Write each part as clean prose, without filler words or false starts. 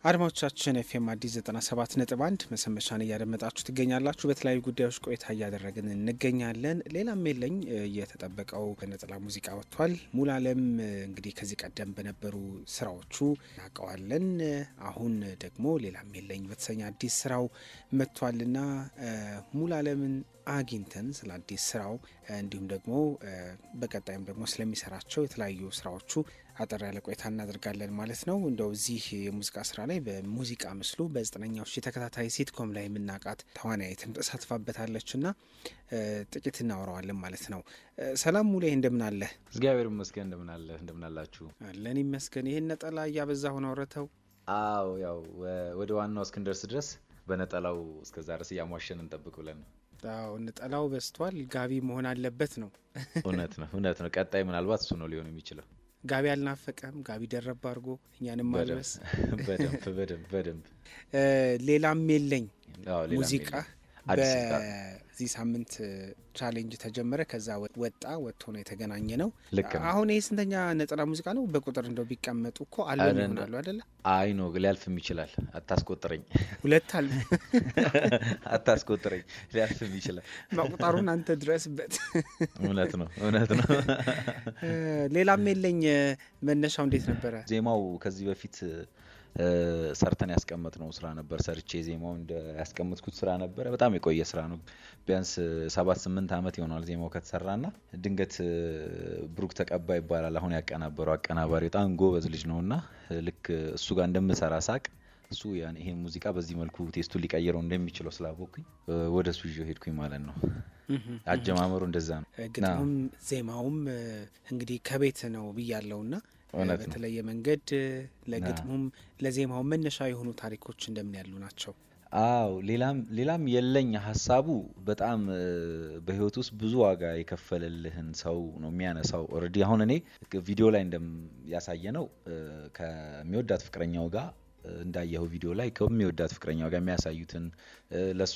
አድማጮቻችን ኤፍኤም አዲስ 97.1 መሰንበቻን እያደመጣችሁ ትገኛላችሁ። በተለያዩ ጉዳዮች ቆይታ እያደረግን እንገኛለን። ሌላም የለኝ እየተጠበቀው በነጠላ ሙዚቃ ወጥቷል። ሙሉዓለም እንግዲህ ከዚህ ቀደም በነበሩ ስራዎቹ እናውቀዋለን። አሁን ደግሞ ሌላም የለኝ በተሰኘ አዲስ ስራው መጥቷልና ሙሉዓለምን አግኝተን ስለ አዲስ ስራው እንዲሁም ደግሞ በቀጣይም ደግሞ ስለሚሰራቸው የተለያዩ ስራዎቹ አጠር ያለ ቆይታ እናደርጋለን ማለት ነው። እንደው እዚህ የሙዚቃ ስራ ላይ በሙዚቃ ምስሉ በ9ኛው ተከታታይ ሲትኮም ላይ የምናውቃት ተዋናይትም ተሳትፋበታለች እና ጥቂት እናወራዋለን ማለት ነው። ሰላም ሙሌ፣ እንደምን አለህ? እግዚአብሔር ይመስገን። እንደምን አለህ? እንደምን አላችሁ? አለን ይመስገን። ይሄን ነጠላ እያበዛ ሆነ አውረተው። አዎ፣ ያው ወደ ዋናው እስክንደርስ ድረስ በነጠላው እስከዛ ድረስ እያሟሸን እንጠብቅ ብለን ነው። አዎ፣ ነጠላው በስቷል። ጋቢ መሆን አለበት ነው። እውነት ነው። ቀጣይ ምናልባት እሱ ነው ሊሆን የሚችለው። ጋቢ አልናፈቀም? ጋቢ ደረብ አድርጎ እኛንም ማልበስ በደንብ ሌላም የለኝ ሙዚቃ በዚህ ሳምንት ቻሌንጅ ተጀመረ። ከዛ ወጥቶ ነው የተገናኘ ነው። አሁን ይህ ስንተኛ ነጠላ ሙዚቃ ነው? በቁጥር እንደው ቢቀመጡ እኮ አልበም ይሆናሉ አይደለ? አይ ነው ሊያልፍም ይችላል። አታስቆጥረኝ። ሁለት አለ አታስቆጥረኝ። ሊያልፍም ይችላል። መቁጠሩን አንተ ድረስበት። እውነት ነው። ሌላም የለኝ መነሻው እንዴት ነበረ? ዜማው ከዚህ በፊት ሰርተን ያስቀመጥነው ስራ ነበር። ሰርቼ ዜማው እንደ ያስቀመጥኩት ስራ ነበር። በጣም የቆየ ስራ ነው። ቢያንስ 7-8 ዓመት ይሆናል ዜማው ከተሰራና ድንገት ብሩክ ተቀባ ይባላል አሁን ያቀናበረው አቀናባሪ በጣም ጎበዝ ልጅ ነውና ልክ እሱ ጋር እንደምሰራ ሳቅ እሱ ይሄን ሙዚቃ በዚህ መልኩ ቴስቱ ሊቀይረው እንደሚችለው ስላወቅኩኝ ወደሱ ይዤው ሄድኩኝ ማለት ነው። አጀማመሩ እንደዛ ነው። ግጥሙም ዜማውም እንግዲህ ከቤት ነው ብያለውና በተለየ መንገድ ለግጥሙም ለዜማው መነሻ የሆኑ ታሪኮች እንደምን ያሉ ናቸው? አዎ፣ ሌላም የለኝ ሀሳቡ በጣም በህይወት ውስጥ ብዙ ዋጋ የከፈለልህን ሰው ነው የሚያነሳው። ኦልሬዲ አሁን እኔ ቪዲዮ ላይ እንደያሳየ ነው ከሚወዳት ፍቅረኛው ጋር እንዳየው ቪዲዮ ላይ ከሚወዳት ፍቅረኛው ጋር የሚያሳዩትን ለሷ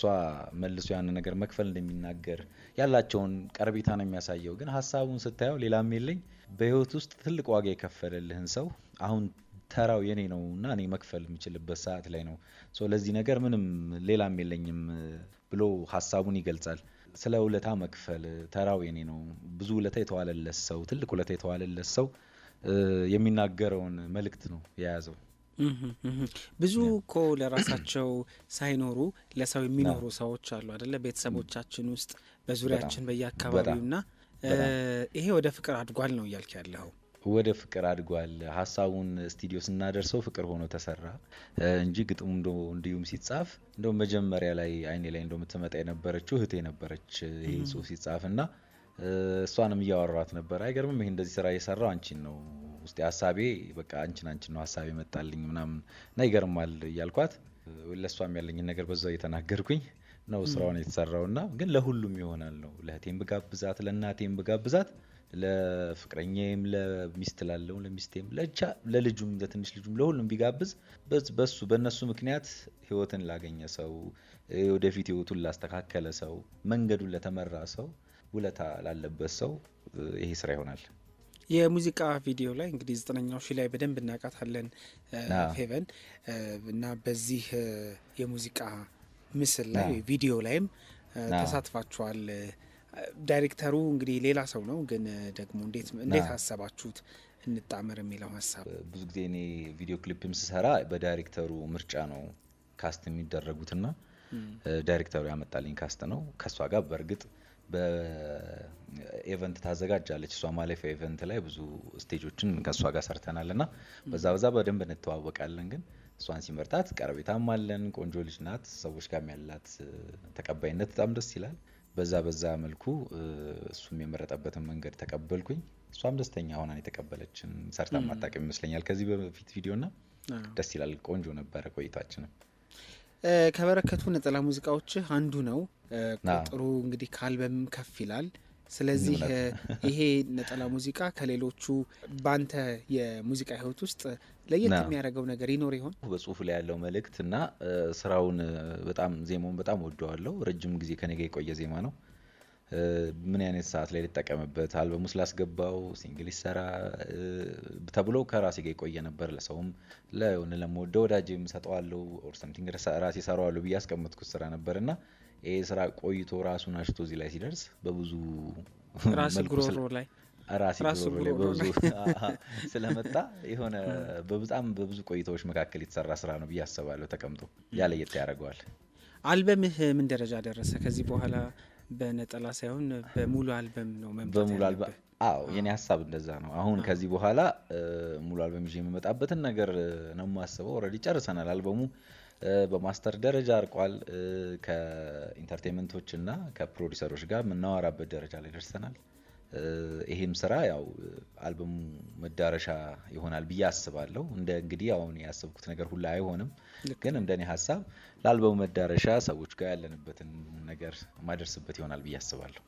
መልሶ ያን ነገር መክፈል እንደሚናገር ያላቸውን ቀርቤታ ነው የሚያሳየው። ግን ሀሳቡን ስታየው ሌላም የለኝ በህይወት ውስጥ ትልቅ ዋጋ የከፈለልህን ሰው አሁን ተራው የኔ ነውና እኔ መክፈል የምችልበት ሰዓት ላይ ነው። ለዚህ ነገር ምንም ሌላም የለኝም ብሎ ሀሳቡን ይገልጻል። ስለ ውለታ መክፈል ተራው የኔ ነው። ብዙ ውለታ የተዋለለት ሰው፣ ትልቅ ውለታ የተዋለለት ሰው የሚናገረውን መልእክት ነው የያዘው። ብዙ እኮ ለራሳቸው ሳይኖሩ ለሰው የሚኖሩ ሰዎች አሉ አይደለ? ቤተሰቦቻችን ውስጥ በዙሪያችን በየአካባቢውና ይሄ ወደ ፍቅር አድጓል ነው እያልክ ያለው? ወደ ፍቅር አድጓል። ሀሳቡን ስቱዲዮ ስናደርሰው ፍቅር ሆኖ ተሰራ እንጂ ግጥሙ እንዲሁም ሲጻፍ እንደው መጀመሪያ ላይ አይኔ ላይ እንደው የምትመጣ የነበረችው እህቴ ነበረች ይሄ ጽሁፍ ሲጻፍና እሷንም እያወራኋት ነበር። አይገርምም ይሄ እንደዚህ ስራ እየሰራው አንቺን ነው ውስጥ ሀሳቤ በቃ አንቺን ነው ሀሳቤ መጣልኝ ምናምን እና ይገርማል እያልኳት ለሷም ያለኝ ነገር በዛው እየተናገርኩኝ ነው ስራውን የተሰራውና ግን ለሁሉም ይሆናል ነው። ለእህቴም ብጋብዛት፣ ለእናቴም ብጋብዛት፣ ለፍቅረኛዬም፣ ለሚስት ላለው ለሚስቴም፣ ለልጁም፣ ለትንሽ ልጁም ለሁሉም ቢጋብዝ በእነሱ ምክንያት ህይወትን ላገኘ ሰው፣ ወደፊት ህይወቱን ላስተካከለ ሰው፣ መንገዱን ለተመራ ሰው፣ ውለታ ላለበት ሰው ይሄ ስራ ይሆናል። የሙዚቃ ቪዲዮ ላይ እንግዲህ 9ኛው ላይ በደንብ እናውቃታለን ፌቨን እና በዚህ የሙዚቃ ምስል ላይ ቪዲዮ ላይም ተሳትፋችኋል። ዳይሬክተሩ እንግዲህ ሌላ ሰው ነው፣ ግን ደግሞ እንዴት አሰባችሁት እንጣመር የሚለው ሀሳብ? ብዙ ጊዜ እኔ ቪዲዮ ክሊፕም ስሰራ በዳይሬክተሩ ምርጫ ነው ካስት የሚደረጉትና ዳይሬክተሩ ያመጣልኝ ካስት ነው። ከሷ ጋር በእርግጥ በኢቨንት ታዘጋጃለች እሷ ማለፊያ ኢቨንት ላይ ብዙ ስቴጆችን ከሷ ጋር ሰርተናልና በዛ በደንብ እንተዋወቃለን። ግን እሷን ሲመርጣት ቀረቤታም አለን። ቆንጆ ልጅ ናት። ሰዎች ጋር ያላት ተቀባይነት በጣም ደስ ይላል። በዛ መልኩ እሱም የመረጠበትን መንገድ ተቀበልኩኝ። እሷም ደስተኛ ሆና የተቀበለችን ሰርታ ማጣቀም ይመስለኛል ከዚህ በፊት ቪዲዮና ደስ ይላል። ቆንጆ ነበረ ቆይታችንም። ከበረከቱ ነጠላ ሙዚቃዎች አንዱ ነው። ቁጥሩ እንግዲህ ከአልበም ከፍ ይላል። ስለዚህ ይሄ ነጠላ ሙዚቃ ከሌሎቹ ባንተ የሙዚቃ ህይወት ውስጥ ለየት የሚያደርገው ነገር ይኖር ይሆን? በጽሁፉ ላይ ያለው መልእክትና ስራውን በጣም ዜማውን በጣም ወደዋለሁ። ረጅም ጊዜ ከኔ ጋር የቆየ ዜማ ነው። ምን አይነት ሰዓት ላይ ልጠቀምበት፣ አልበሙ ስላስገባው ሲንግል ይሰራ ተብሎ ከራሴ ጋር የቆየ ነበር። ለሰውም ለሆነ ለምወደው ወዳጄም ሰጠዋለሁ ኦር ሰምቲንግ ራሴ ሰራዋለሁ ብዬ ያስቀመጥኩት ስራ ነበርና ይሄ ስራ ቆይቶ ራሱን አሽቶ እዚህ ላይ ሲደርስ በብዙ ራስ ጉሮሮ ላይ ራሴ ጉሮሮ ላይ በብዙ ስለመጣ የሆነ በጣም በብዙ ቆይታዎች መካከል የተሰራ ስራ ነው ብዬ አስባለሁ። ተቀምጦ ያለየት ያደርገዋል። አልበምህ ምን ደረጃ ደረሰ? ከዚህ በኋላ በነጠላ ሳይሆን በሙሉ አልበም ነው መምጣት በሙሉ አልበም? አዎ የኔ ሀሳብ እንደዛ ነው። አሁን ከዚህ በኋላ ሙሉ አልበም ይዤ የምመጣበትን ነገር ነው የማስበው። ኦልሬዲ ጨርሰናል። አልበሙ በማስተር ደረጃ አርቋል። ከኢንተርቴይንመንቶች እና ከፕሮዲሰሮች ጋር የምናወራበት ደረጃ ላይ ደርሰናል። ይሄም ስራ ያው አልበሙ መዳረሻ ይሆናል ብዬ አስባለሁ። እንግዲህ አሁን ያሰብኩት ነገር ሁሉ አይሆንም፣ ግን እንደኔ ሀሳብ ለአልበሙ መዳረሻ ሰዎች ጋር ያለንበትን ነገር ማደርስበት ይሆናል ብዬ አስባለሁ።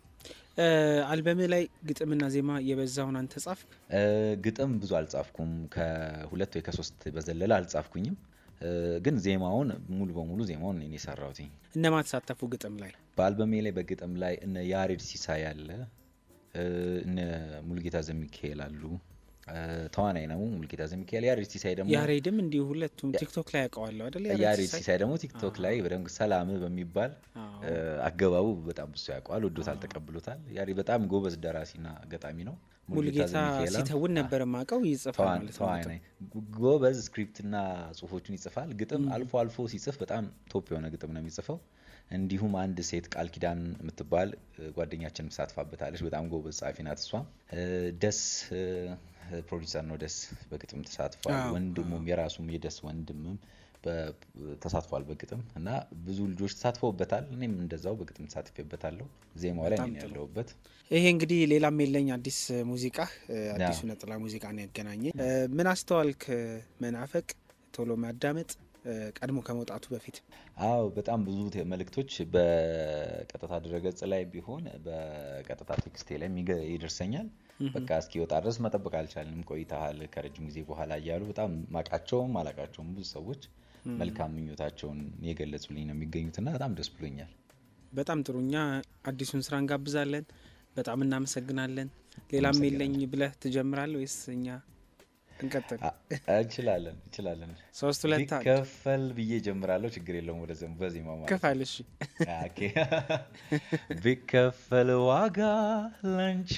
አልበም ላይ ግጥምና ዜማ የበዛውን አንተ ጻፍክ? ግጥም ብዙ አልጻፍኩም፣ ከ2 ወይ ከ3 በዘለለ አልጻፍኩኝም። ግን ዜማውን ሙሉ በሙሉ ዜማውን እኔ ሰራሁት። እነማን ተሳተፉ ግጥም ላይ? በአልበሜ ላይ በግጥም ላይ እነ ያሬድ ሲሳይ አለ፣ እነ ሙሉጌታ ዘሚካኤል አሉ። ተዋናይ ነው ሙሉጌታ ዘሚካኤል። ያሬድ ሲሳይ ደግሞ ያሬድም እንዲሁ ሁለቱም ቲክቶክ ላይ ያውቀዋለሁ አይደል? ያሬድ ሲሳይ ደግሞ ቲክቶክ ላይ በደንብ ሰላም በሚባል አገባቡ በጣም ብዙ ያውቀዋል፣ ወዶታል፣ ተቀብሎታል። ያሬድ በጣም ጎበዝ ደራሲና ገጣሚ ነው። ሙሉጌታ ሲተውን ነበር ማቀው ይጽፋል ማለት ነው። ተዋናይ ጎበዝ ስክሪፕትና ጽሁፎቹን ይጽፋል። ግጥም አልፎ አልፎ ሲጽፍ በጣም ቶፕ የሆነ ግጥም ነው የሚጽፈው። እንዲሁም አንድ ሴት ቃል ኪዳን የምትባል ጓደኛችን ተሳትፋበታለች። በጣም ጎበዝ ጻፊ ናት። እሷ ደስ ፕሮዲሰር ነው። ደስ በግጥም ተሳትፏል። ወንድሙም የራሱም የደስ ወንድምም ተሳትፏል በግጥም እና ብዙ ልጆች ተሳትፈውበታል። እኔም እንደዛው በግጥም ተሳትፌበታለሁ። ዜማው ላይ ነው ያለሁበት። ይሄ እንግዲህ ሌላም የለኝ አዲስ ሙዚቃ አዲሱ ነጠላ ሙዚቃ ነው ያገናኘ። ምን አስተዋልክ? መናፈቅ፣ ቶሎ ማዳመጥ ቀድሞ ከመውጣቱ በፊት? አዎ በጣም ብዙ መልእክቶች በቀጥታ ድረገጽ ላይ ቢሆን በቀጥታ ቴክስቴ ላይ ይደርሰኛል። በቃ እስኪወጣ ድረስ መጠበቅ አልቻልንም፣ ቆይተሃል ከረጅም ጊዜ በኋላ እያሉ በጣም ማቃቸውም አላቃቸውም ብዙ ሰዎች መልካም ምኞታቸውን የገለጹልኝ ነው የሚገኙትና በጣም ደስ ብሎኛል። በጣም ጥሩ። እኛ አዲሱን ስራ እንጋብዛለን። በጣም እናመሰግናለን። ሌላም የለኝ ብለህ ትጀምራለህ ወይስ እኛ እንቀጥል? እንችላለን 3-2 ከፈል ብዬ ጀምራለሁ። ችግር የለውም። ወደ በዜማው ማለት ከፋል። እሺ ቢከፈል ዋጋ ላንቺ